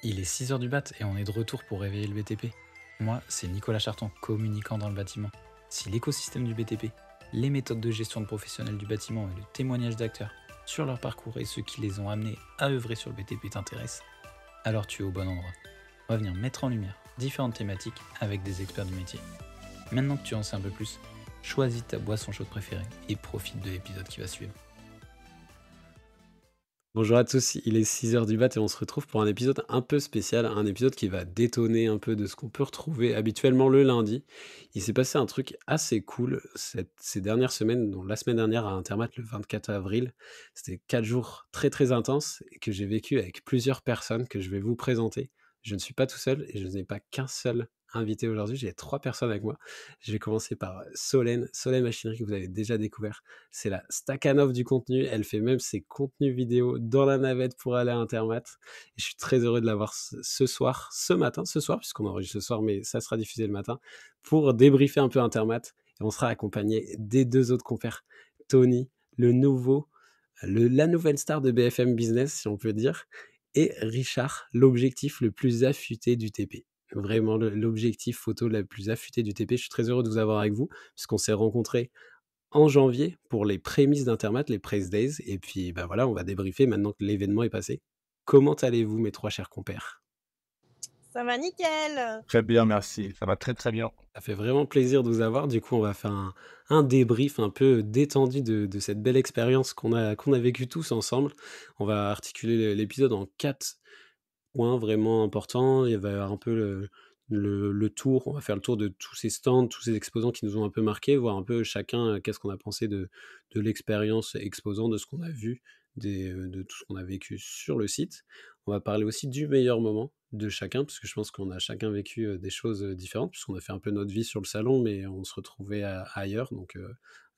Il est 6 heures du mat et on est de retour pour réveiller le BTP. Moi, c'est Nicolas Charton, communicant dans le bâtiment. Si l'écosystème du BTP, les méthodes de gestion de professionnels du bâtiment et le témoignage d'acteurs sur leur parcours et ceux qui les ont amenés à œuvrer sur le BTP t'intéressent, alors tu es au bon endroit. On va venir mettre en lumière différentes thématiques avec des experts du métier. Maintenant que tu en sais un peu plus, choisis ta boisson chaude préférée et profite de l'épisode qui va suivre. Bonjour à tous, il est 6 heures du mat et on se retrouve pour un épisode un peu spécial, un épisode qui va détonner un peu de ce qu'on peut retrouver habituellement le lundi. Il s'est passé un truc assez cool ces dernières semaines, dont la semaine dernière à Intermat le 24 avril. C'était 4 jours très très intenses et que j'ai vécu avec plusieurs personnes que je vais vous présenter. Je ne suis pas tout seul et je n'ai pas qu'un seul invité aujourd'hui, j'ai 3 personnes avec moi. Je vais commencer par Solène Machinerie que vous avez déjà découvert. C'est la Stakhanov du contenu. Elle fait même ses contenus vidéo dans la navette pour aller à Intermat. Et je suis très heureux de l'avoir ce soir, puisqu'on enregistre ce soir, mais ça sera diffusé le matin, pour débriefer un peu Intermat. Et on sera accompagné des 2 autres compères. Tony, la nouvelle star de BFM Business, si on peut dire, et Richard, l'objectif le plus affûté du TP. Vraiment l'objectif photo la plus affûtée du TP. Je suis très heureux de vous avoir avec vous, puisqu'on s'est rencontrés en janvier pour les prémices d'Intermat, les Press Days. Et puis, bah voilà, on va débriefer maintenant que l'événement est passé. Comment allez-vous, mes 3 chers compères? Ça va nickel. Très bien, merci. Ça va très, très bien. Ça fait vraiment plaisir de vous avoir. Du coup, on va faire un débrief un peu détendu de cette belle expérience qu'on a vécue tous ensemble. On va articuler l'épisode en 4 points vraiment importants. Il va y avoir un peu le tour. On va faire le tour de tous ces stands, tous ces exposants qui nous ont un peu marqués, voir un peu chacun qu'est-ce qu'on a pensé de l'expérience exposant, de ce qu'on a vu, de tout ce qu'on a vécu sur le site. On va parler aussi du meilleur moment de chacun, parce que je pense qu'on a chacun vécu des choses différentes, puisqu'on a fait un peu notre vie sur le salon, mais on se retrouvait ailleurs. Donc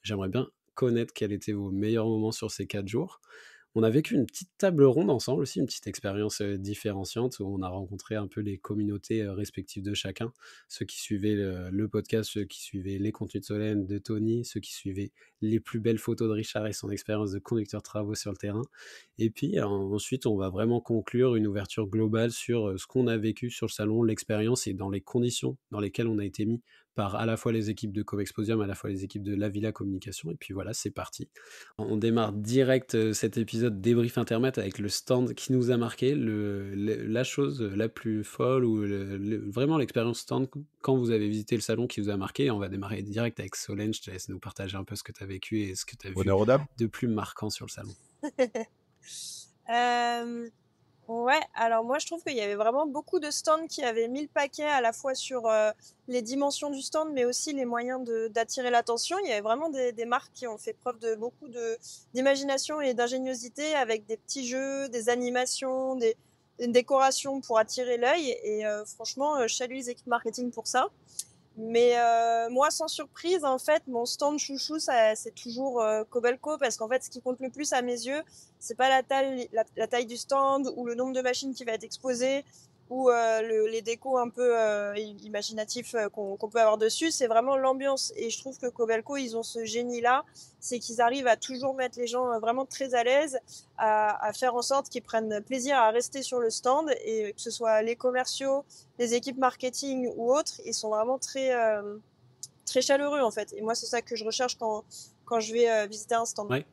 j'aimerais bien connaître quels étaient vos meilleurs moments sur ces 4 jours. On a vécu une petite table ronde ensemble aussi, une petite expérience différenciante où on a rencontré un peu les communautés respectives de chacun. Ceux qui suivaient le podcast, ceux qui suivaient les contenus de Solène, de Tony, ceux qui suivaient les plus belles photos de Richard et son expérience de conducteur de travaux sur le terrain. Et puis ensuite, on va vraiment conclure une ouverture globale sur ce qu'on a vécu sur le salon, l'expérience et dans les conditions dans lesquelles on a été mis par à la fois les équipes de Comexposium, à la fois les équipes de La Villa Communication. Et puis voilà, c'est parti. On démarre direct cet épisode débrief Intermat avec le stand qui nous a marqué, la chose la plus folle ou vraiment l'expérience stand quand vous avez visité le salon qui vous a marqué. Et on va démarrer direct avec Solène. Je te laisse nous partager un peu ce que tu as vécu et ce que tu as vu Honneur aux dames. de plus marquant sur le salon. Ouais, alors moi je trouve qu'il y avait vraiment beaucoup de stands qui avaient mis le paquet à la fois sur les dimensions du stand, mais aussi les moyens d'attirer l'attention. Il y avait vraiment des marques qui ont fait preuve de beaucoup d'imagination et d'ingéniosité avec des petits jeux, des animations, des décorations pour attirer l'œil. Et franchement, je salue les équipes marketing pour ça. Mais moi, sans surprise, en fait, mon stand chouchou, c'est toujours Kobelco, parce qu'en fait, ce qui compte le plus à mes yeux, c'est pas la taille du stand ou le nombre de machines qui va être exposé ou les décos un peu imaginatifs qu'on peut avoir dessus. C'est vraiment l'ambiance. Et je trouve que Kobelco, ils ont ce génie-là, c'est qu'ils arrivent à toujours mettre les gens vraiment très à l'aise, à faire en sorte qu'ils prennent plaisir à rester sur le stand, et que ce soit les commerciaux, les équipes marketing ou autres, ils sont vraiment très chaleureux en fait. Et moi, c'est ça que je recherche quand je vais visiter un stand. Ouais,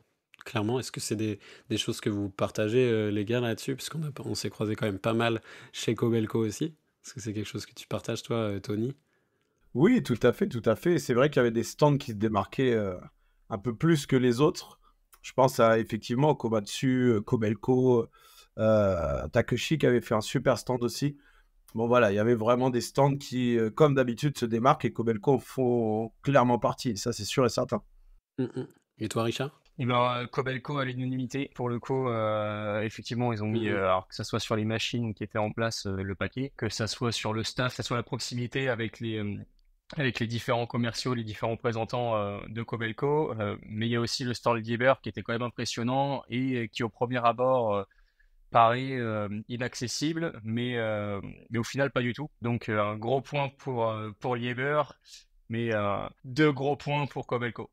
clairement. Est-ce que c'est des choses que vous partagez, les gars, là-dessus? Parce on s'est croisés quand même pas mal chez Cobelco aussi. Est-ce que c'est quelque chose que tu partages, toi, Tony? Oui, tout à fait, tout à fait. C'est vrai qu'il y avait des stands qui se démarquaient un peu plus que les autres. Je pense à effectivement Komatsu, Kobelco, Takeshi qui avait fait un super stand aussi. Bon voilà, il y avait vraiment des stands qui, comme d'habitude, se démarquent et Kobelco en font clairement partie. Ça, c'est sûr et certain. Et toi, Richard? Et ben, Kobelco à l'unanimité. Pour le coup, effectivement, ils ont mis, alors que ça soit sur les machines qui étaient en place, le paquet, que ça soit sur le staff, que ça soit la proximité avec les différents commerciaux, les différents représentants de Kobelco. Mais il y a aussi le store Lieber qui était quand même impressionnant et qui, au premier abord, paraît inaccessible, mais au final, pas du tout. Donc, un gros point pour Lieber, mais 2 gros points pour Kobelco.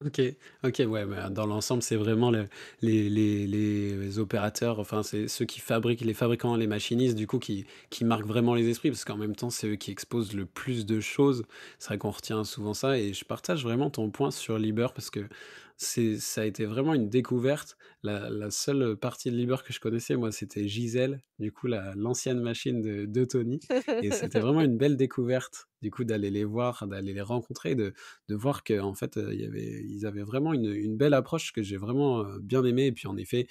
OK, OK, ouais, bah, dans l'ensemble, c'est vraiment les opérateurs, enfin, c'est ceux qui fabriquent, les fabricants, les machinistes, du coup, qui marquent vraiment les esprits, parce qu'en même temps, c'est eux qui exposent le plus de choses. C'est vrai qu'on retient souvent ça, et je partage vraiment ton point sur Liber, parce que ça a été vraiment une découverte. La seule partie de Liber que je connaissais, moi, c'était Giselle, du coup, l'ancienne machine de Tony, et c'était vraiment une belle découverte, du coup, d'aller les voir, d'aller les rencontrer, de voir qu'en fait, ils avaient vraiment une belle approche que j'ai vraiment, bien aimé. Et puis en effet,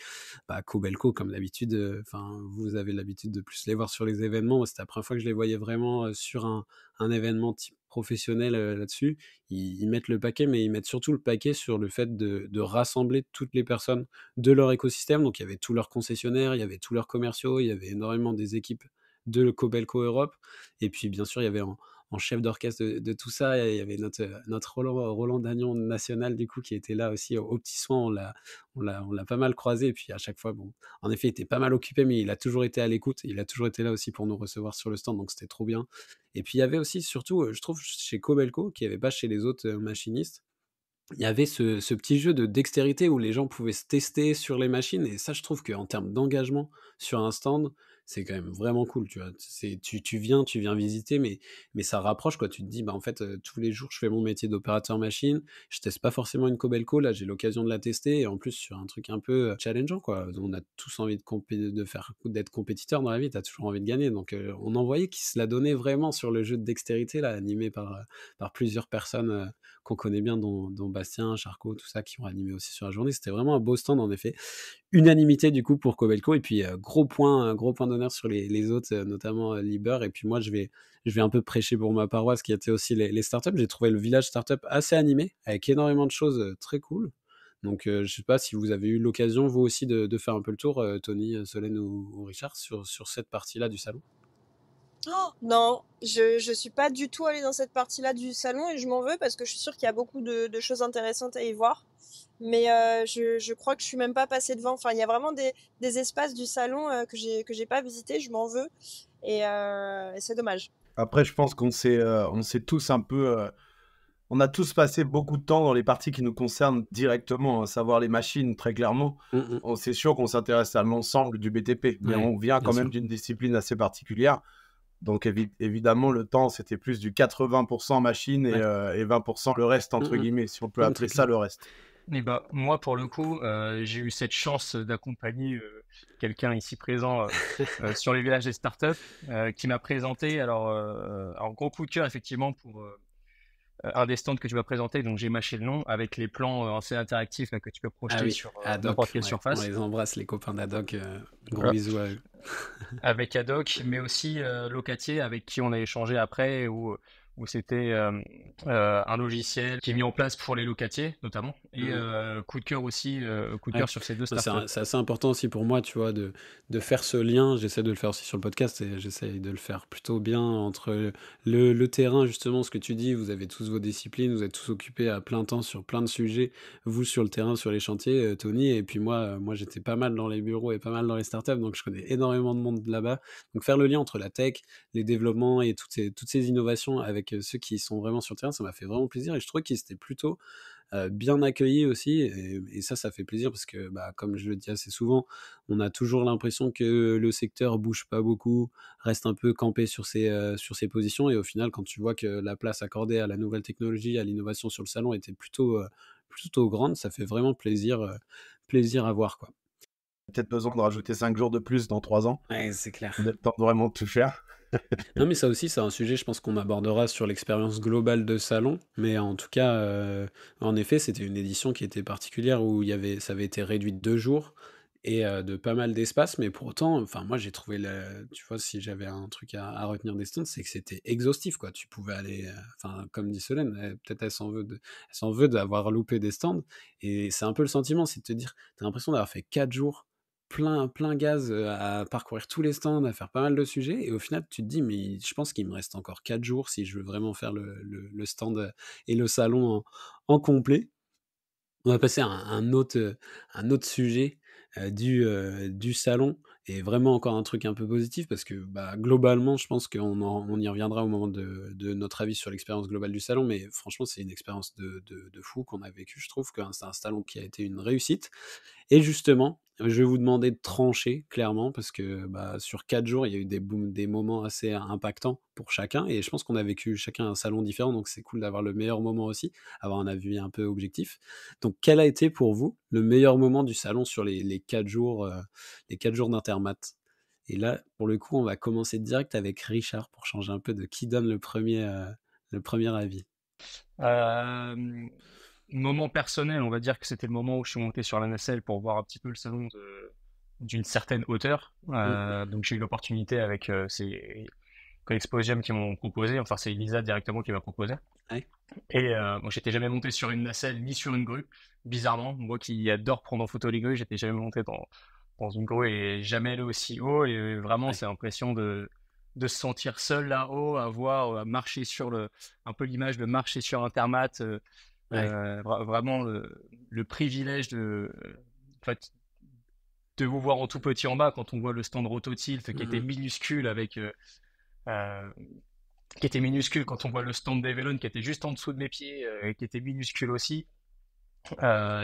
bah, Kobelco comme d'habitude, enfin, vous avez l'habitude de plus les voir sur les événements. Moi, c'était la première fois que je les voyais vraiment, sur un événement type professionnel, là-dessus. Ils mettent le paquet, mais ils mettent surtout le paquet sur le fait de rassembler toutes les personnes de leur écosystème. Donc il y avait tous leurs concessionnaires, il y avait tous leurs commerciaux, il y avait énormément des équipes de Kobelco Europe, et puis bien sûr, il y avait en chef d'orchestre de tout ça, il y avait notre Roland Dagnon national, du coup, qui était là aussi au petit soin. On l'a pas mal croisé, et puis à chaque fois, bon, en effet, il était pas mal occupé, mais il a toujours été à l'écoute. Il a toujours été là aussi pour nous recevoir sur le stand, donc c'était trop bien. Et puis il y avait aussi, surtout, je trouve, chez Kobelco, qui n'y avait pas chez les autres machinistes, il y avait ce petit jeu de dextérité où les gens pouvaient se tester sur les machines, et ça, je trouve qu'en termes d'engagement sur un stand, c'est quand même vraiment cool, tu vois? Tu viens visiter, mais ça rapproche, quoi. Tu te dis: «Bah, en fait, tous les jours, je fais mon métier d'opérateur machine, je teste pas forcément une Kobelco, là, j'ai l'occasion de la tester, et en plus sur un truc un peu, challengeant, quoi». On a tous envie d'être compétiteur dans la vie, tu as toujours envie de gagner, donc on en voyait qui se la donnaient vraiment sur le jeu de dextérité, là, animé par plusieurs personnes, qu'on connaît bien, dont Bastien, Charcot, tout ça, qui ont animé aussi sur la journée. C'était vraiment un beau stand, en effet. Unanimité, du coup, pour Kobelco, et puis gros point d'honneur sur les autres, notamment Liber. Et puis moi, je vais un peu prêcher pour ma paroisse, qui était aussi les startups. J'ai trouvé le village startup assez animé, avec énormément de choses très cool. Donc je sais pas si vous avez eu l'occasion, vous aussi, de faire un peu le tour, Tony, Solène ou Richard, sur cette partie-là du salon. Oh, non, je suis pas du tout allée dans cette partie-là du salon, et je m'en veux parce que je suis sûre qu'il y a beaucoup de choses intéressantes à y voir. Mais je crois que je suis même pas passée devant. Enfin, il y a vraiment des espaces du salon que j'ai pas visités. Je m'en veux, et c'est dommage. Après, je pense qu'on s'est tous un peu, on a tous passé beaucoup de temps dans les parties qui nous concernent directement, à savoir les machines, très clairement. Mmh. C'est sûr qu'on s'intéresse à l'ensemble du BTP, mais Ouais, on vient bien quand même sûr. d'une discipline assez particulière. Donc évidemment, le temps, c'était plus du 80% machine Ouais. et 20% le reste, entre Mmh. guillemets, si on peut Mmh, appeler très ça clair. le reste. Et bah, moi, pour le coup, j'ai eu cette chance d'accompagner quelqu'un ici présent sur les villages des startups qui m'a présenté. Alors, gros coup de cœur, effectivement, pour un des stands que tu vas présenter. Donc, j'ai mâché le nom avec les plans assez interactifs là, que tu peux Ah projeter oui, sur n'importe Adoc, quelle ouais, on surface. les embrasse, les copains d'Adoc, gros Voilà. bisous à eux. Avec Adoc, mais aussi Locatier, avec qui on a échangé après, où c'était un logiciel qui est mis en place pour les locatiers, notamment. Et Mmh. coup de cœur aussi, coup de Ouais, cœur sur ces deux ouais, startups. c'est assez important aussi pour moi, tu vois, de faire ce lien. J'essaie de le faire aussi sur le podcast, et j'essaie de le faire plutôt bien entre le terrain, justement, ce que tu dis. Vous avez tous vos disciplines, vous êtes tous occupés à plein temps sur plein de sujets. Vous sur le terrain, sur les chantiers, Tony, et puis moi, j'étais pas mal dans les bureaux et pas mal dans les startups, donc je connais énormément de monde là-bas. Donc faire le lien entre la tech, les développements et toutes ces innovations avec ceux qui sont vraiment sur le terrain, ça m'a fait vraiment plaisir, et je trouvais qu'ils étaient plutôt bien accueillis aussi, et ça fait plaisir, parce que, bah, comme je le dis assez souvent, on a toujours l'impression que le secteur bouge pas beaucoup, reste un peu campé sur ses positions, et au final, quand tu vois que la place accordée à la nouvelle technologie, à l'innovation sur le salon était plutôt grande, ça fait vraiment plaisir à voir, quoi. Peut-être besoin de rajouter 5 jours de plus dans 3 ans. Ouais, c'est On a clair. le temps de vraiment tout faire. Non, mais ça aussi, c'est un sujet, je pense, qu'on abordera sur l'expérience globale de salon. Mais en tout cas, en effet, c'était une édition qui était particulière, où ça avait été réduit de 2 jours, et de pas mal d'espace. Mais pour autant, enfin, moi, j'ai trouvé tu vois, si j'avais un truc à retenir des stands, c'est que c'était exhaustif, quoi. Tu pouvais aller, enfin, comme dit Solène, peut-être elle s'en veut d'avoir loupé des stands. Et c'est un peu le sentiment, c'est de te dire, t'as l'impression d'avoir fait 4 jours plein gaz, à parcourir tous les stands, à faire pas mal de sujets, et au final, tu te dis: «Mais je pense qu'il me reste encore 4 jours si je veux vraiment faire le stand, et le salon en complet». On va passer à un autre sujet, du salon, Et vraiment encore un truc un peu positif parce que bah, globalement, je pense on y reviendra au moment de notre avis sur l'expérience globale du salon, mais franchement, c'est une expérience de fou qu'on a vécu. Je trouve que c'est un salon qui a été une réussite. Et justement, je vais vous demander de trancher clairement parce que bah, sur 4 jours, il y a eu des moments assez impactants pour chacun et je pense qu'on a vécu chacun un salon différent, donc c'est cool d'avoir le meilleur moment aussi, avoir un avis un peu objectif. Donc quel a été pour vous le meilleur moment du salon sur les 4 jours, les 4 jours d'Intermat? Et là, pour le coup, on va commencer direct avec Richard pour changer un peu de qui donne le premier avis. Euh, Moment personnel, on va dire que c'était le moment où je suis monté sur la nacelle pour voir un petit peu le salon d'une certaine hauteur. Donc j'ai eu l'opportunité avec ces Exposium qui m'ont proposé, enfin c'est Elisa directement qui m'a proposé. Ouais. Et moi j'étais jamais monté sur une nacelle ni sur une grue. Bizarrement, moi qui adore prendre en photo les grues, j'étais jamais monté dans une grue et jamais allé aussi haut. Et vraiment, Ouais. c'est l'impression de se sentir seul là-haut, à marcher un peu l'image de marcher sur un Intermat. Ouais. Vraiment le privilège en fait, de vous voir en tout petit en bas quand on voit le stand Rototilt qui était minuscule qui était minuscule quand on voit le stand d'Evelyn qui était juste en dessous de mes pieds et qui était minuscule aussi.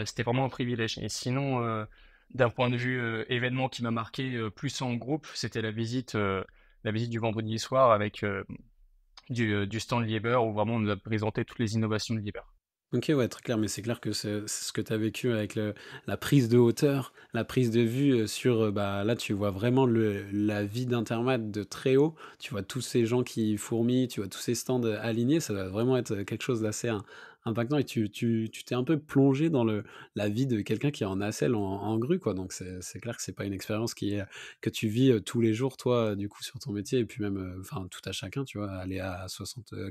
C'était vraiment un privilège. Et sinon, d'un point de vue événement qui m'a marqué plus en groupe, c'était la visite du vendredi soir avec du stand Liebherr où vraiment on nous a présenté toutes les innovations de Liebherr. Ok, ouais, très clair, mais c'est clair que c'est ce que tu as vécu avec la prise de hauteur, la prise de vue sur, bah, là tu vois vraiment la vie d'Intermat de très haut, tu vois tous ces gens qui fourmillent, tu vois tous ces stands alignés, ça va vraiment être quelque chose d'assez impactant et tu t'es un peu plongé dans la vie de quelqu'un qui est en nacelle, en grue, quoi, donc c'est clair que c'est pas une expérience que tu vis tous les jours, toi, du coup, sur ton métier, et puis même, enfin, tout à chacun, tu vois, aller à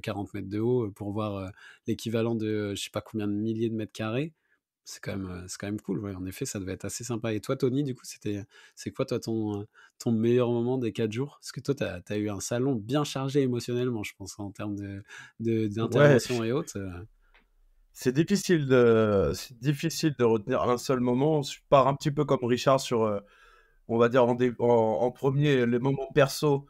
40 mètres de haut pour voir l'équivalent de je sais pas combien de milliers de mètres carrés, c'est quand même cool, ouais, en effet, ça devait être assez sympa. Et toi, Tony, du coup, c'est quoi, toi, ton meilleur moment des 4 jours? Parce que toi, tu as eu un salon bien chargé émotionnellement, je pense, en termes Ouais, d'intervention et autres. c'est difficile de retenir un seul moment. Je pars un petit peu comme Richard sur, on va dire en premier, les moments perso.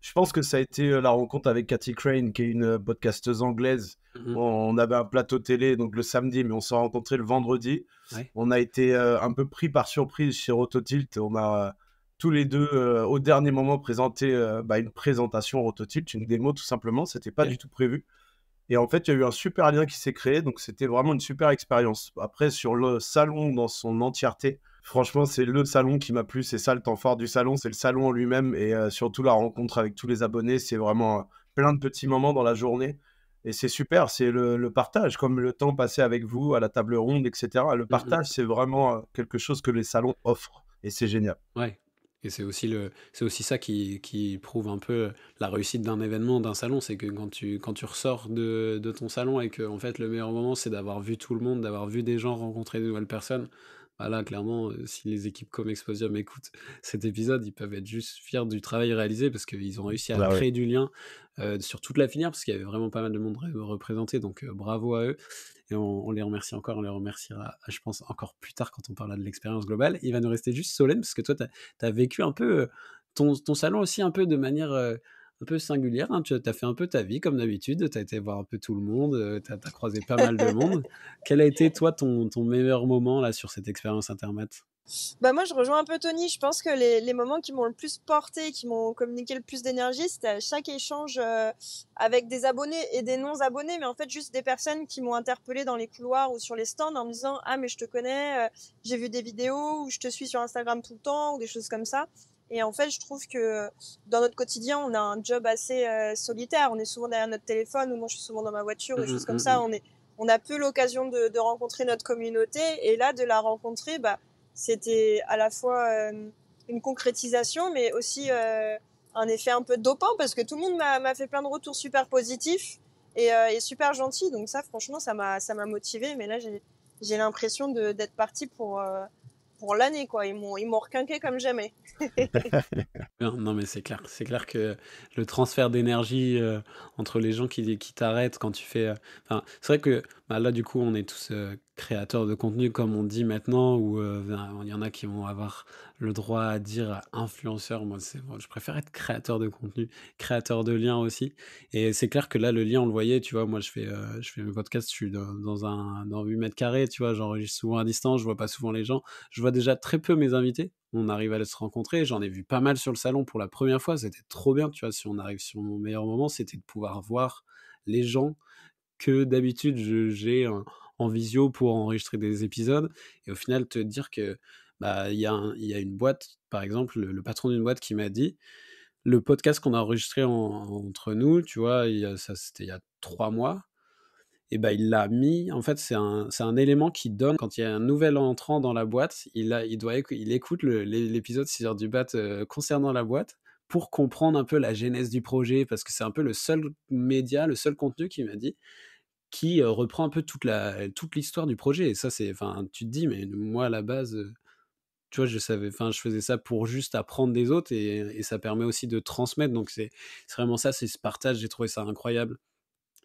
Je pense que ça a été la rencontre avec Cathy Crane, qui est une podcasteuse anglaise. Mhm. On avait un plateau télé donc le samedi, mais on s'est rencontrés le vendredi. Ouais. On a été un peu pris par surprise chez Rototilt. On a tous les deux, au dernier moment, présenté une présentation Rototilt, une démo tout simplement. C'était pas Ok. du tout prévu. Et en fait, il y a eu un super lien qui s'est créé, donc c'était vraiment une super expérience. Après, sur le salon dans son entièreté, franchement, c'est le salon qui m'a plu. C'est ça le temps fort du salon, c'est le salon en lui-même et surtout la rencontre avec tous les abonnés. C'est vraiment plein de petits moments dans la journée. Et c'est super, c'est le partage, comme le temps passé avec vous à la table ronde, etc. Le Mhm. partage, c'est vraiment quelque chose que les salons offrent. Et c'est génial. Ouais. Et c'est aussi ça qui prouve un peu la réussite d'un événement, d'un salon, c'est que quand tu ressors de ton salon et que en fait le meilleur moment c'est d'avoir vu tout le monde, d'avoir vu des gens rencontrer de nouvelles personnes, bah là clairement si les équipes comme Exposium écoutent cet épisode, ils peuvent être juste fiers du travail réalisé parce qu'ils ont réussi à Bah ouais. créer du lien sur toute la filière parce qu'il y avait vraiment pas mal de monde représenté, donc bravo à eux. Et on les remercie encore, on les remerciera, je pense, encore plus tard quand on parlera de l'expérience globale. Il va nous rester juste Solène, parce que toi, tu as vécu un peu ton salon aussi un peu de manière un peu singulière. Hein. Tu as fait un peu ta vie comme d'habitude, tu as été voir un peu tout le monde, tu as croisé pas mal de monde. Quel a été, toi, ton meilleur moment là sur cette expérience Intermat? Bah moi, je rejoins un peu Tony. Je pense que les moments qui m'ont le plus porté, qui m'ont communiqué le plus d'énergie, c'était à chaque échange avec des abonnés et des non-abonnés, mais en fait juste des personnes qui m'ont interpellé dans les couloirs ou sur les stands en me disant « Ah, mais je te connais, j'ai vu des vidéos ou je te suis sur Instagram tout le temps » ou des choses comme ça. Et en fait, je trouve que dans notre quotidien, on a un job assez solitaire. On est souvent derrière notre téléphone ou moi, je suis souvent dans ma voiture, des choses comme ça. On a peu l'occasion de rencontrer notre communauté et là, de la rencontrer, bah, c'était à la fois une concrétisation, mais aussi un effet un peu dopant parce que tout le monde m'a fait plein de retours super positifs et super gentils. Donc ça, franchement, ça m'a motivée. Mais là, j'ai l'impression d'être partie pour l'année, quoi. Ils m'ont requinqué comme jamais. Non, mais c'est clair que le transfert d'énergie entre les gens qui t'arrêtent quand tu fais. Enfin, c'est vrai que bah, là, du coup, on est tous créateur de contenu comme on dit maintenant, ou il y en a qui vont avoir le droit à dire influenceur. Moi, je préfère être créateur de contenu, créateur de liens aussi. Et c'est clair que là, le lien, on le voyait, tu vois, moi, je fais mes podcasts, je suis dans 8 mètres carrés, tu vois, j'enregistre souvent à distance, je vois pas souvent les gens. Je vois déjà très peu mes invités. On arrive à se rencontrer. J'en ai vu pas mal sur le salon pour la première fois. C'était trop bien, tu vois. Si on arrive sur mon meilleur moment, c'était de pouvoir voir les gens que d'habitude j'ai en visio pour enregistrer des épisodes. Et au final, te dire que bah, il y a une boîte, par exemple, le patron d'une boîte qui m'a dit le podcast qu'on a enregistré entre nous, tu vois, ça c'était il y a 3 mois. Et ben il l'a mis. En fait, c'est un élément qui donne quand il y a un nouvel entrant dans la boîte. Il écoute l'épisode 6 heures du bat concernant la boîte pour comprendre un peu la genèse du projet, parce que c'est un peu le seul média, le seul contenu qui m'a dit qui reprend un peu toute l'histoire du projet. Et ça, enfin, tu te dis, mais moi, à la base, tu vois, je faisais ça pour juste apprendre des autres, et ça permet aussi de transmettre. Donc, c'est vraiment ça, c'est ce partage. J'ai trouvé ça incroyable.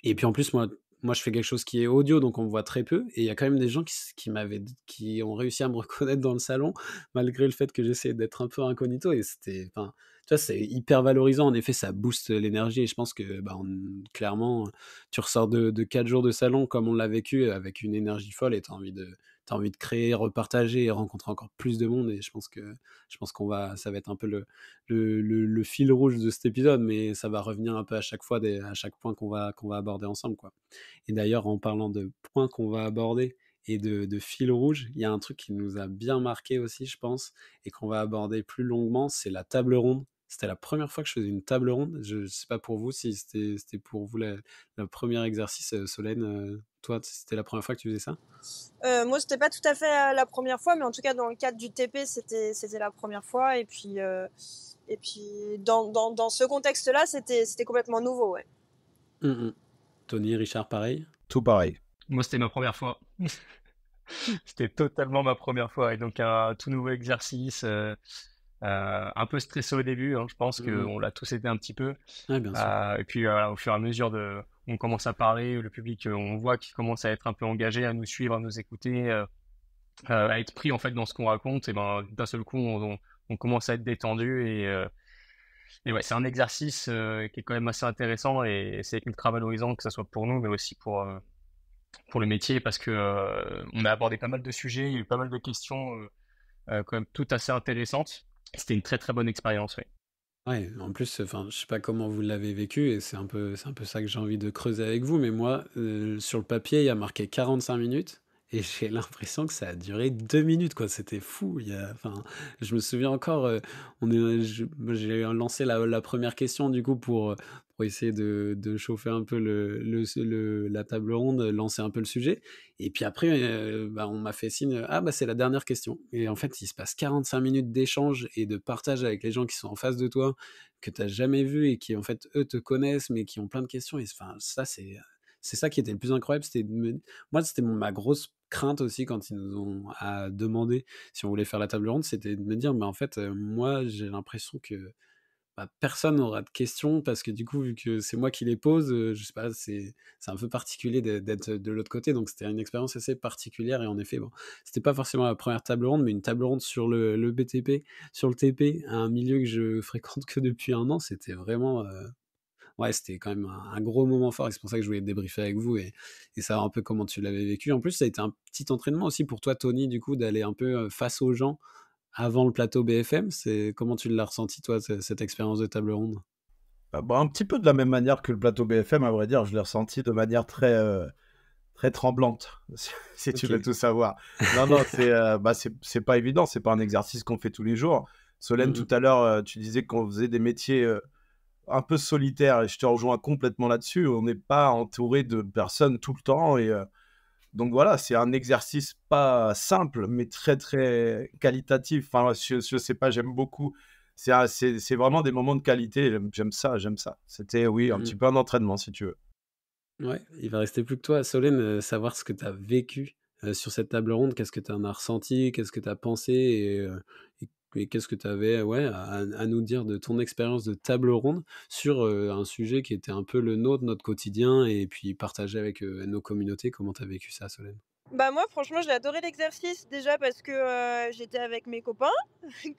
Et puis en plus, moi, je fais quelque chose qui est audio, donc on me voit très peu. Et il y a quand même des gens qui ont réussi à me reconnaître dans le salon, malgré le fait que j'essaie d'être un peu incognito. Et enfin, tu vois, c'est hyper valorisant. En effet, ça booste l'énergie. Et je pense que, bah, clairement, tu ressors de 4 jours de salon comme on l'a vécu, avec une énergie folle, et t'as envie de créer, repartager et rencontrer encore plus de monde. Et je pense ça va être un peu le fil rouge de cet épisode, mais ça va revenir un peu à chaque fois, à chaque point qu'on va aborder ensemble, quoi. Et d'ailleurs, en parlant de points qu'on va aborder et de fil rouge, il y a un truc qui nous a bien marqué aussi, je pense, et qu'on va aborder plus longuement, c'est la table ronde. C'était la première fois que je faisais une table ronde. Je ne sais pas pour vous si c'était pour vous le premier exercice, Solène. Toi, c'était la première fois que tu faisais ça? Moi, c'était pas tout à fait la première fois, mais en tout cas, dans le cadre du TP, c'était la première fois. Et puis dans ce contexte-là, c'était complètement nouveau, ouais. Tony, Richard, pareil? Tout pareil. Moi, c'était ma première fois. C'était totalement ma première fois. Et donc, un tout nouveau exercice, un peu stressé au début, hein, je pense qu'on l'a tous été un petit peu. Ouais, bien sûr. Et puis, au fur et à mesure on commence à parler, le public, on voit qu'il commence à être un peu engagé, à nous suivre, à nous écouter, à être pris en fait dans ce qu'on raconte. Et ben, d'un seul coup, on commence à être détendu. Et ouais, c'est un exercice qui est quand même assez intéressant, et c'est ultra valorisant, que ce soit pour nous, mais aussi pour le métier, parce que on a abordé pas mal de sujets, il y a eu pas mal de questions quand même toutes assez intéressantes. C'était une très très bonne expérience, oui. Ouais, en plus, enfin, je sais pas comment vous l'avez vécu, et c'est un peu ça que j'ai envie de creuser avec vous, mais moi, sur le papier, il y a marqué 45 minutes, et j'ai l'impression que ça a duré 2 minutes, quoi. C'était fou. Enfin, je me souviens encore, moi, j'ai lancé la première question, du coup, pour essayer de chauffer un peu la table ronde, lancer un peu le sujet. Et puis après, bah, on m'a fait signe, ah bah c'est la dernière question. Et en fait, il se passe 45 minutes d'échange et de partage avec les gens qui sont en face de toi, que tu n'as jamais vu, et qui, en fait, eux te connaissent, mais qui ont plein de questions. Et enfin, ça, c'est ça qui était le plus incroyable. Moi, c'était ma grosse crainte aussi quand ils nous ont demandé si on voulait faire la table ronde, c'était de me dire, mais en fait, moi, j'ai l'impression que bah, personne n'aura de questions, parce que du coup, vu que c'est moi qui les pose, je sais pas, c'est un peu particulier d'être de l'autre côté, donc c'était une expérience assez particulière. Et en effet, bon, c'était pas forcément la première table ronde, mais une table ronde sur le BTP, sur le TP, un milieu que je fréquente que depuis 1 an, c'était vraiment, ouais, c'était quand même un gros moment fort, et c'est pour ça que je voulais débriefer avec vous, et savoir un peu comment tu l'avais vécu. En plus, ça a été un petit entraînement aussi pour toi, Tony, du coup, d'aller un peu face aux gens avant le plateau BFM. Comment tu l'as ressenti, toi, cette expérience de table ronde? Bah, un petit peu de la même manière que le plateau BFM, à vrai dire, je l'ai ressenti de manière très tremblante, si tu Ok. veux tout savoir. Non, non, c'est pas évident, c'est pas un exercice qu'on fait tous les jours. Solène, tout à l'heure, tu disais qu'on faisait des métiers un peu solitaires, et je te rejoins complètement là-dessus. On n'est pas entouré de personnes tout le temps, et donc voilà, c'est un exercice pas simple, mais très très qualitatif. Enfin, je sais pas, j'aime beaucoup. C'est vraiment des moments de qualité. J'aime ça, j'aime ça. C'était, oui, un Mmh petit peu un entraînement, si tu veux. Ouais, il va rester plus que toi, Solène, savoir ce que tu as vécu, sur cette table ronde. Qu'est-ce que tu en as ressenti? Qu'est-ce que tu as pensé? Et qu'est-ce que tu avais, ouais, à nous dire de ton expérience de table ronde sur, un sujet qui était un peu le nôtre, notre quotidien, et puis partager avec, nos communautés. Comment tu as vécu ça, Solène? Bah moi, franchement, j'ai adoré l'exercice déjà parce que j'étais avec mes copains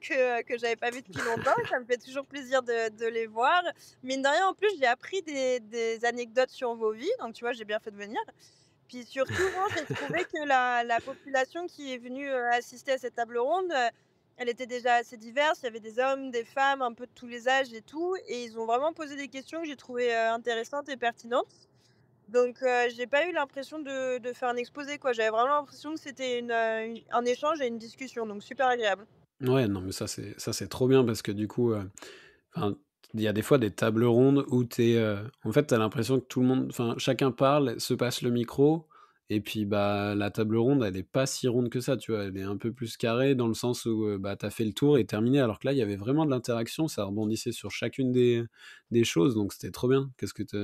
que j'avais pas vus depuis longtemps. Ça me fait toujours plaisir de les voir. Mine de rien, en plus, j'ai appris des anecdotes sur vos vies. Donc, tu vois, j'ai bien fait de venir. Puis surtout, moi, j'ai trouvé que la population qui est venue assister à cette table ronde, elle était déjà assez diverse. Il y avait des hommes, des femmes, un peu de tous les âges et tout. Et ils ont vraiment posé des questions que j'ai trouvées intéressantes et pertinentes. Donc, j'ai pas eu l'impression de faire un exposé, quoi. J'avais vraiment l'impression que c'était un échange et une discussion, donc super agréable. Ouais, non, mais ça, c'est trop bien parce que du coup, enfin, il y a des fois des tables rondes où en fait, tu as l'impression que tout le monde enfin, chacun parle, se passe le micro et puis, bah, la table ronde, elle est pas si ronde que ça, tu vois? Elle est un peu plus carrée dans le sens où, bah, tu as fait le tour et terminé. Alors que là, il y avait vraiment de l'interaction, ça rebondissait sur chacune des choses, donc c'était trop bien. Qu'est-ce que tu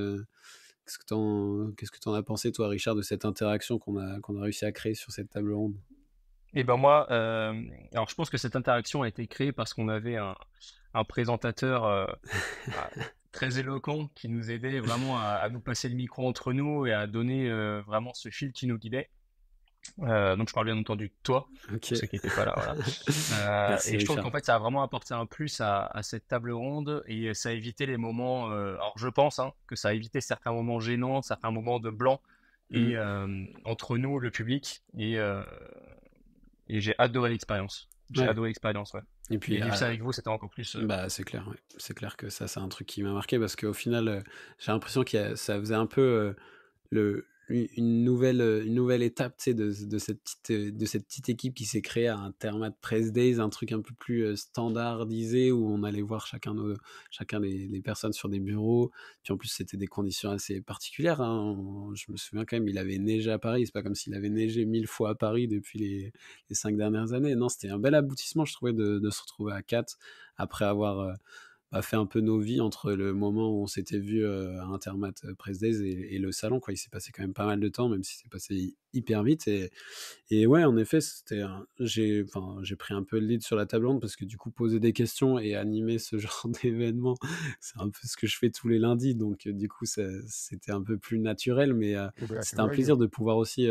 as pensé toi, Richard, de cette interaction qu'on a réussi à créer sur cette table ronde? Et ben moi, alors je pense que cette interaction a été créée parce qu'on avait un présentateur bah, très éloquent qui nous aidait vraiment à nous passer le micro entre nous et à donner vraiment ce fil qui nous guidait. Donc je parle bien entendu de toi, OK. pour ceux qui n'étaient pas là, voilà. Merci Et je trouve qu'en Richard. fait ça a vraiment apporté un plus à cette table ronde et ça a évité les moments, alors je pense que ça a évité certains moments gênants, certains moments de blanc Mmh. et entre nous, le public, et j'ai adoré l'expérience. J'ai Ouais adoré l'expérience, ouais. et Et puis, vivre ça avec vous, c'était encore plus. bah, c'est clair, ouais. C'est clair que ça, c'est un truc qui m'a marqué parce qu'au final, j'ai l'impression ça faisait un peu, le une nouvelle étape, tu sais, de cette petite équipe qui s'est créée à Intermat Press Days, un truc un peu plus, standardisé où on allait voir chacun les personnes sur des bureaux. Puis en plus, c'était des conditions assez particulières, hein. Je me souviens quand même, il avait neigé à Paris. C'est pas comme s'il avait neigé 1000 fois à Paris depuis les 5 dernières années. Non, c'était un bel aboutissement, je trouvais, de se retrouver à 4 après avoir, bah, fait un peu nos vies entre le moment où on s'était vu à Intermat Press Days et le salon, quoi. Il s'est passé quand même pas mal de temps, même si c'est passé hyper vite. Et ouais, en effet, j'ai pris un peu le lead sur la table ronde parce que du coup, poser des questions et animer ce genre d'événement, c'est un peu ce que je fais tous les lundis. Donc, du coup, c'était un peu plus naturel, mais c'était un plaisir de pouvoir aussi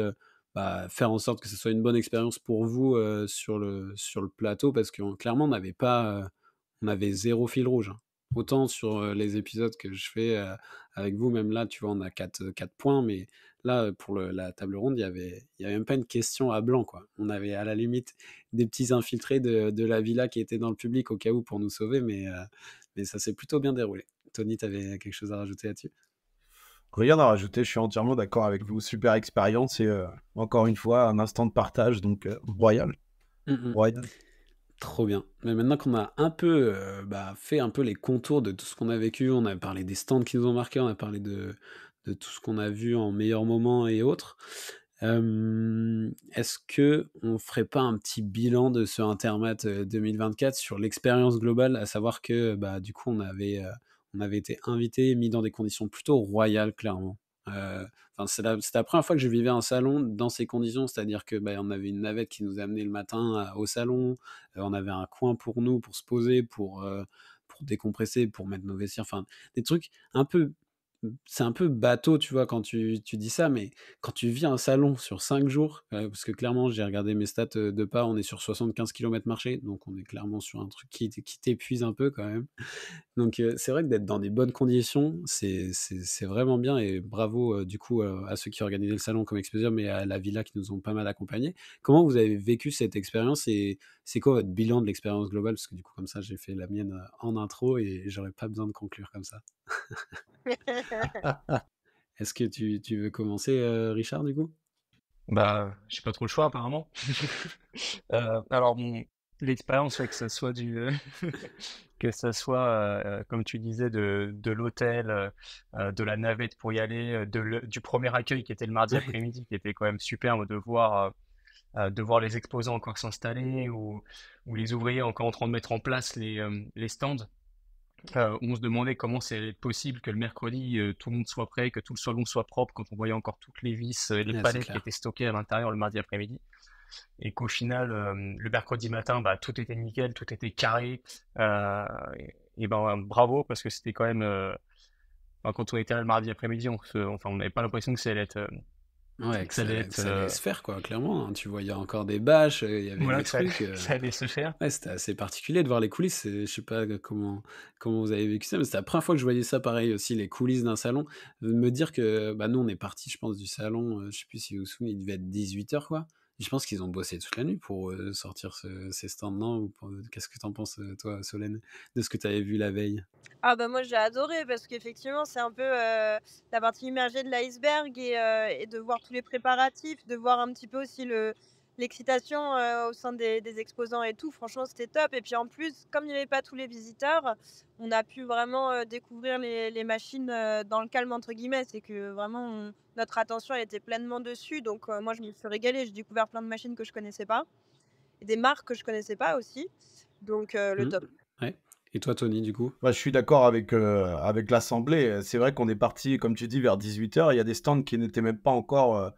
bah, faire en sorte que ce soit une bonne expérience pour vous sur le plateau parce que clairement, on avait zéro fil rouge, hein. Autant sur les épisodes que je fais avec vous, même là, tu vois, on a 4 points, mais là, pour la table ronde, il y avait même pas une question à blanc, quoi. On avait à la limite des petits infiltrés de la villa qui étaient dans le public au cas où pour nous sauver, mais ça s'est plutôt bien déroulé. Tony, tu avais quelque chose à rajouter là-dessus? Rien à rajouter, je suis entièrement d'accord avec vous. Super expérience et encore une fois, un instant de partage, donc royal. Mmh. Royal. Trop bien. Mais maintenant qu'on a un peu bah, fait un peu les contours de tout ce qu'on a vécu, on a parlé des stands qui nous ont marqués, on a parlé de tout ce qu'on a vu en meilleurs moments et autres. Est-ce que on ferait pas un petit bilan de ce Intermat 2024 sur l'expérience globale, à savoir que bah, du coup on avait été invité, mis dans des conditions plutôt royales, clairement. Enfin, c'était la première fois que je vivais un salon dans ces conditions, c'est-à-dire que bah, on avait une navette qui nous amenait le matin au salon, on avait un coin pour nous, pour se poser, pour décompresser, pour mettre nos vestiaires, enfin des trucs un peu c'est un peu bateau, tu vois, quand tu dis ça, mais quand tu vis un salon sur 5 jours, parce que clairement, j'ai regardé mes stats, de pas, on est sur 75 kilomètres marchés, donc on est clairement sur un truc qui t'épuise un peu quand même. Donc c'est vrai que d'être dans des bonnes conditions, c'est vraiment bien et bravo, du coup, à ceux qui organisaient le salon comme Exposure, mais à la villa qui nous ont pas mal accompagnés. Comment vous avez vécu cette expérience et c'est quoi votre bilan de l'expérience globale? Parce que du coup, comme ça, j'ai fait la mienne, en intro et j'aurais pas besoin de conclure comme ça. Est-ce que tu veux commencer, Richard, du coup? Bah, j'ai pas trop le choix apparemment. Alors l'expérience, ouais, que ça soit que ça soit, comme tu disais, de l'hôtel, de la navette pour y aller, du premier accueil qui était le mardi Ouais. après-midi, qui était quand même superbe de voir les exposants encore s'installer ou les ouvriers encore en train de mettre en place les stands. On se demandait comment c'est possible que le mercredi, tout le monde soit prêt, que tout le salon soit propre quand on voyait encore toutes les vis, les Ouais, c'est palettes qui clair. étaient stockées à l'intérieur le mardi après-midi. Et qu'au final, le mercredi matin, bah, tout était nickel, tout était carré. Et ben bravo parce que c'était quand même, quand on était là le mardi après-midi, on n'avait pas l'impression que ça allait être Ouais, que ça allait que être ça allait se faire, quoi, clairement, hein. Tu voyais encore des bâches, il y avait voilà, des que ça, trucs. ça allait se faire. Ouais, c'était assez particulier de voir les coulisses. Je sais pas comment vous avez vécu ça, mais c'était la première fois que je voyais ça pareil aussi, les coulisses d'un salon. De me dire que, bah, nous, on est partis, je pense, du salon, je sais plus si vous vous souvenez, il devait être 18 h, quoi. Je pense qu'ils ont bossé toute la nuit pour sortir ces stands, non? Qu'est-ce que t'en penses, toi, Solène, de ce que tu avais vu la veille? Ah bah moi j'ai adoré parce qu'effectivement c'est un peu la partie immergée de l'iceberg et de voir tous les préparatifs, de voir un petit peu aussi l'excitation au sein des exposants et tout. Franchement c'était top. Et puis en plus, comme il n'y avait pas tous les visiteurs, on a pu vraiment découvrir les machines dans le calme entre guillemets. C'est que vraiment notre attention elle était pleinement dessus. Donc moi je me suis régalée. J'ai découvert plein de machines que je connaissais pas et des marques que je connaissais pas aussi. Donc le Mmh. top. Ouais. Et toi, Tony, du coup? Ouais, je suis d'accord avec l'assemblée. C'est vrai qu'on est parti, comme tu dis, vers 18 h. Il y a des stands qui n'étaient même pas encore,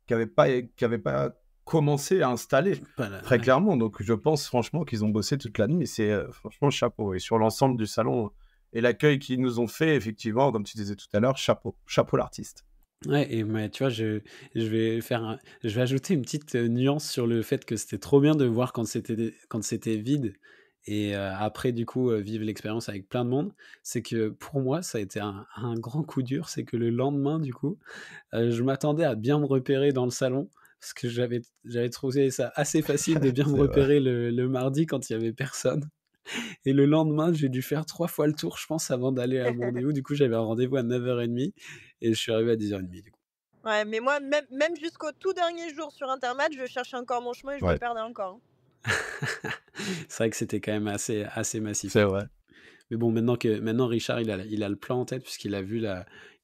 qui avaient pas commencé à installer, Pas la très Ouais. clairement. Donc, je pense franchement qu'ils ont bossé toute la nuit. Et c'est franchement chapeau. Et sur l'ensemble du salon et l'accueil qu'ils nous ont fait, effectivement, comme tu disais tout à l'heure, chapeau, chapeau l'artiste. Ouais, et mais tu vois, je vais ajouter une petite nuance sur le fait que c'était trop bien de voir quand c'était vide et après du coup vivre l'expérience avec plein de monde. C'est que pour moi, ça a été un grand coup dur. C'est que le lendemain, du coup, je m'attendais à bien me repérer dans le salon parce que j'avais trouvé ça assez facile de bien me C'est vrai. repérer le mardi quand il y avait personne. Et le lendemain, j'ai dû faire 3 fois le tour, je pense, avant d'aller à mon rendez-vous. Du coup, j'avais un rendez-vous à 9h30 et je suis arrivé à 10h30, du coup. Ouais, mais moi, même jusqu'au tout dernier jour sur internet, je cherchais encore mon chemin et je me Ouais, perdais encore, hein. C'est vrai que c'était quand même assez c'est massif. vrai. Mais bon, maintenant Richard, il a le plan en tête puisqu'il a vu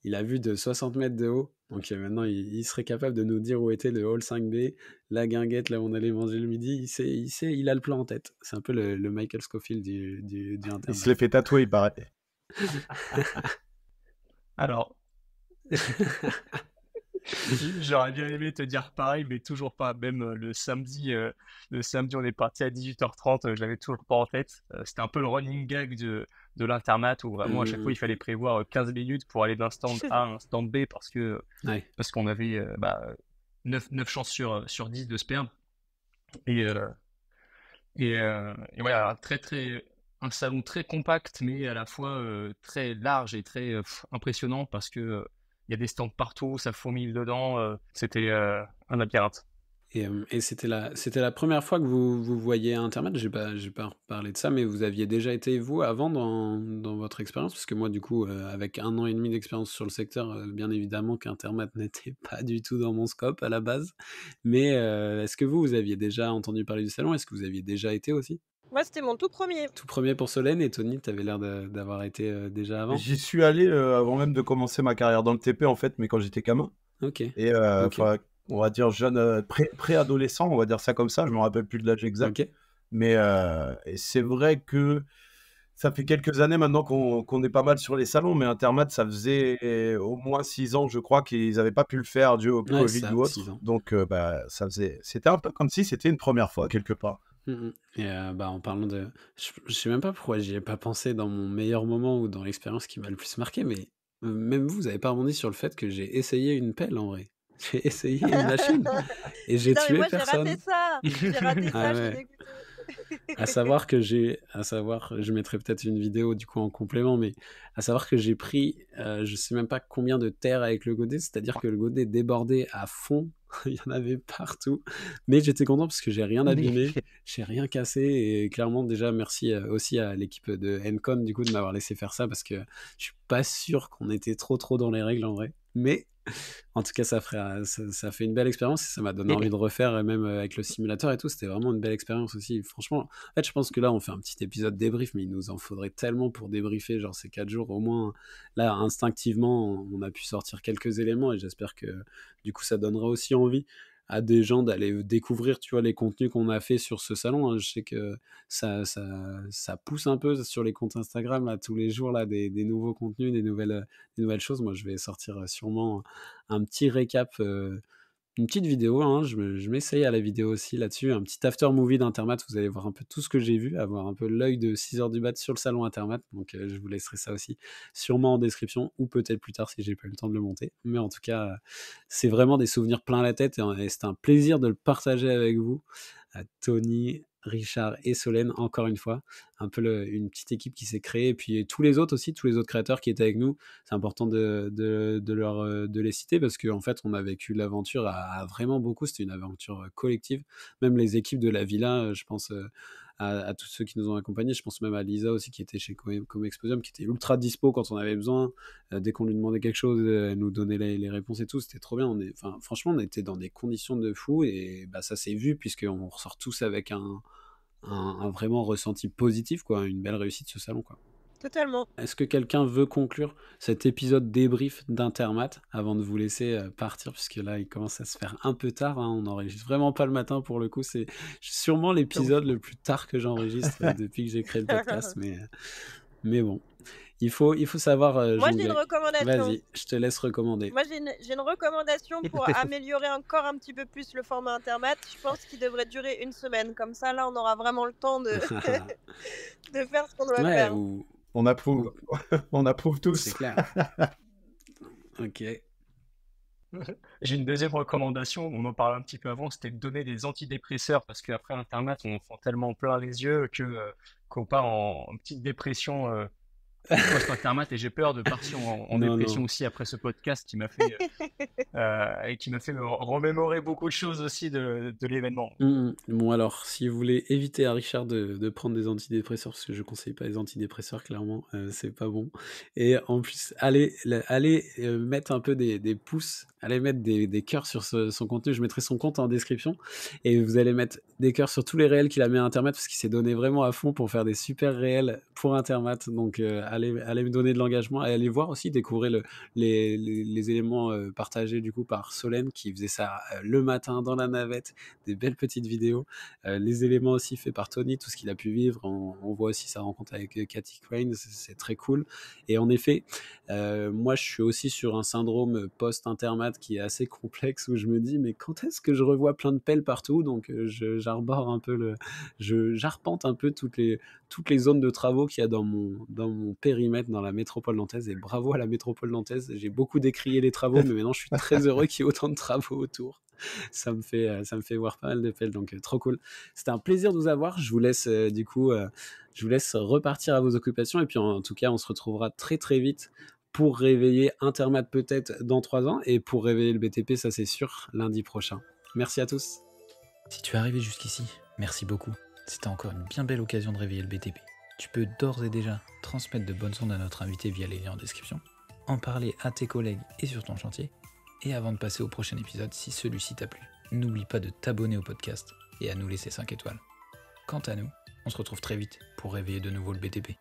il a vu de 60 mètres de haut. Donc maintenant, il serait capable de nous dire où était le hall 5B, la guinguette, là où on allait manger le midi. Il a le plan en tête. C'est un peu le Michael Scofield du Il se Internet. l'est fait tatouer, il paraît. Alors, j'aurais bien aimé te dire pareil, mais toujours pas. Même le samedi, on est parti à 18h30, j'avais toujours pas en tête. C'était un peu le running gag de l'intermat où vraiment à chaque fois Mmh, il fallait prévoir 15 minutes pour aller d'un stand A à un stand B ouais. parce qu'on avait 9 chances sur 10 de se perdre. Et, euh, et voilà, un salon très compact, mais à la fois très large et très impressionnant parce que il y a des stands partout, ça fourmille dedans. C'était un labyrinthe. Et c'était la première fois que vous voyiez Internet? J'ai pas parlé de ça, mais vous aviez déjà été, vous, avant dans votre expérience? Parce que moi, du coup, avec 1 an et demi d'expérience sur le secteur, bien évidemment qu'Intermat n'était pas du tout dans mon scope à la base. Mais est-ce que vous aviez déjà entendu parler du salon? Est-ce que vous aviez déjà été aussi? Moi, c'était mon tout premier. Tout premier pour Solène, et Tony, tu avais l'air d'avoir été déjà avant? J'y suis allé avant même de commencer ma carrière dans le TP, en fait, mais quand j'étais gamin. OK, Et OK, enfin, on va dire jeune, préadolescent, on va dire ça comme ça, je me rappelle plus de l'âge exact. OK. Mais et c'est vrai que ça fait quelques années maintenant qu'on est pas mal sur les salons, mais Intermat, ça faisait au moins 6 ans, je crois, qu'ils n'avaient pas pu le faire dû au Ouais, c'est Covid ça, ou 6 autre. ans. Donc bah, c'était un peu comme si c'était une première fois quelque part. Mmh mh. Et bah, en parlant de je sais même pas pourquoi j'y ai pas pensé dans mon meilleur moment ou dans l'expérience qui m'a le plus marqué, mais même vous avez pas rebondi sur le fait que j'ai essayé une pelle, en vrai. J'ai essayé une machine et j'ai Putain, mais tué moi, j'ai raté personne. ça. J'ai raté Ah ça, je suis ouais. dégoûtée. À savoir, je mettrai peut-être une vidéo du coup en complément, mais à savoir que j'ai pris, je sais même pas combien de terre avec le godet, c'est-à-dire que le godet débordait à fond, il y en avait partout, mais j'étais content parce que j'ai rien abîmé, j'ai rien cassé, et clairement déjà merci, aussi à l'équipe de Encon du coup de m'avoir laissé faire ça parce que je suis pas sûr qu'on était trop dans les règles en vrai, mais en tout cas, ça fait une belle expérience et ça m'a donné envie de refaire, et même avec le simulateur et tout, c'était vraiment une belle expérience aussi. Franchement, en fait, je pense que là, on fait un petit épisode débrief, mais il nous en faudrait tellement pour débriefer, genre ces 4 jours au moins. Là, instinctivement, on a pu sortir quelques éléments et j'espère que du coup, ça donnera aussi envie à des gens d'aller découvrir, tu vois, les contenus qu'on a fait sur ce salon, hein. Je sais que ça pousse un peu sur les comptes Instagram, là, tous les jours, là, des nouveaux contenus, des nouvelles choses. Moi, je vais sortir sûrement un petit récap une petite vidéo, hein, je m'essaye à la vidéo aussi là-dessus, un petit after movie d'Intermat, vous allez voir un peu tout ce que j'ai vu, avoir un peu l'œil de 6h du mat sur le salon Intermat, donc je vous laisserai ça aussi sûrement en description, ou peut-être plus tard si j'ai pas eu le temps de le monter, mais en tout cas, c'est vraiment des souvenirs plein la tête, et c'est un plaisir de le partager avec vous, à Tony, Richard et Solène, encore une fois, un peu une petite équipe qui s'est créée, et puis tous les autres aussi, tous les autres créateurs qui étaient avec nous, c'est important de les citer, parce qu'en fait, on a vécu l'aventure à vraiment beaucoup, c'était une aventure collective, même les équipes de la villa, je pense à tous ceux qui nous ont accompagnés, je pense même à Lisa aussi, qui était chez Comexposium, qui était ultra dispo quand on avait besoin, dès qu'on lui demandait quelque chose, elle nous donnait les réponses et tout, c'était trop bien, franchement, on était dans des conditions de fou, et bah, ça s'est vu, puisqu'on ressort tous avec un vraiment ressenti positif, quoi, une belle réussite ce salon, quoi. Totalement. Est-ce que quelqu'un veut conclure cet épisode débrief d'Intermat avant de vous laisser partir, puisque là il commence à se faire un peu tard, hein, on n'enregistre vraiment pas le matin pour le coup, c'est sûrement l'épisode le plus tard que j'enregistre depuis que j'ai créé le podcast, mais bon, il faut savoir Moi, j'ai jongler. une recommandation. Vas-y, je te laisse recommander. Moi, j'ai une recommandation pour améliorer encore un petit peu plus le format Intermat. Je pense qu'il devrait durer 1 semaine. Comme ça, là, on aura vraiment le temps de, de faire ce qu'on doit faire. On approuve. On approuve tous. C'est clair. Ok. J'ai une deuxième recommandation, on en parlait un petit peu avant, c'était de donner des antidépresseurs, parce qu'après Intermat, on en prend tellement plein les yeux qu'on part en petite dépression post-Intermat, et j'ai peur de partir en dépression aussi après ce podcast qui m'a fait me remémorer beaucoup de choses aussi de l'événement. Bon, alors, si vous voulez éviter à Richard de prendre des antidépresseurs, parce que je conseille pas les antidépresseurs, clairement, c'est pas bon. Et en plus, allez mettre un peu des pouces, allez mettre des cœurs sur son contenu. Je mettrai son compte en description, et vous allez mettre des cœurs sur tous les réels qu'il a mis à Intermat, parce qu'il s'est donné vraiment à fond pour faire des super réels pour Intermat. Donc, allez me donner de l'engagement, et allez voir aussi, découvrir les éléments partagés du coup par Solène, qui faisait ça le matin dans la navette, des belles petites vidéos, les éléments aussi faits par Tony, tout ce qu'il a pu vivre, on voit aussi sa rencontre avec Cathy Crane, c'est très cool. Et en effet, moi je suis aussi sur un syndrome post-Intermat qui est assez complexe, où je me dis mais quand est-ce que je revois plein de pelles partout, donc j'arbore un peu j'arpente un peu toutes les zones de travaux qu'il y a dans mon périmètre dans la métropole nantaise, et bravo à la métropole nantaise, j'ai beaucoup décrié les travaux, mais maintenant je suis très heureux qu'il y ait autant de travaux autour. Ça me fait voir pas mal de pelles, donc trop cool. C'était un plaisir de vous avoir. Je vous laisse je vous laisse repartir à vos occupations, et puis en tout cas on se retrouvera très très vite pour réveiller Intermat peut-être dans 3 ans, et pour réveiller le BTP, ça c'est sûr, lundi prochain. Merci à tous. Si tu es arrivé jusqu'ici, merci beaucoup. C'était encore une bien belle occasion de réveiller le BTP. Tu peux d'ores et déjà transmettre de bonnes ondes à notre invité via les liens en description, en parler à tes collègues et sur ton chantier, et avant de passer au prochain épisode, si celui-ci t'a plu, n'oublie pas de t'abonner au podcast et à nous laisser 5 étoiles. Quant à nous, on se retrouve très vite pour réveiller de nouveau le BTP.